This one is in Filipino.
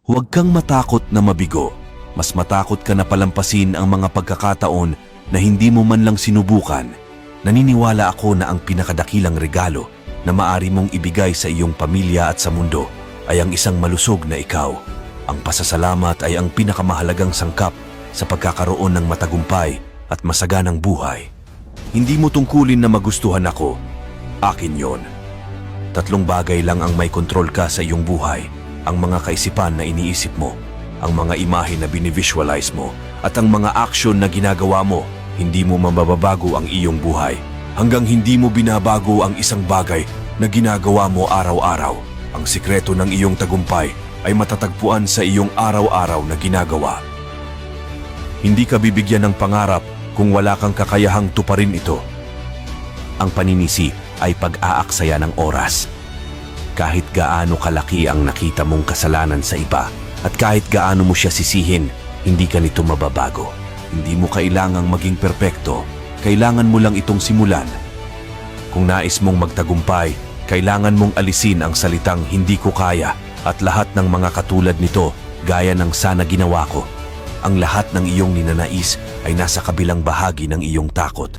Huwag kang matakot na mabigo. Mas matakot ka na palampasin ang mga pagkakataon na hindi mo man lang sinubukan. Naniniwala ako na ang pinakadakilang regalo na maari mong ibigay sa iyong pamilya at sa mundo ay ang isang malusog na ikaw. Ang pasasalamat ay ang pinakamahalagang sangkap sa pagkakaroon ng matagumpay at masaganang buhay. Hindi mo tungkulin na magustuhan ako. Akin yon. 3 bagay lang ang may kontrol ka sa iyong buhay. Ang mga kaisipan na iniisip mo, ang mga imahe na binivisualize mo, at ang mga aksyon na ginagawa mo. Hindi mo mababago ang iyong buhay hanggang hindi mo binabago ang isang bagay na ginagawa mo araw-araw. Ang sikreto ng iyong tagumpay ay matatagpuan sa iyong araw-araw na ginagawa. Hindi ka bibigyan ng pangarap kung wala kang kakayahang tuparin ito. Ang paninisi ay pag-aaksaya ng oras. Kahit gaano kalaki ang nakita mong kasalanan sa iba at kahit gaano mo siya sisihin, hindi ka nito mababago. Hindi mo kailangang maging perpekto, kailangan mo lang itong simulan. Kung nais mong magtagumpay, kailangan mong alisin ang salitang hindi ko kaya at lahat ng mga katulad nito gaya ng sana ginawa ko. Ang lahat ng iyong ninanais ay nasa kabilang bahagi ng iyong takot.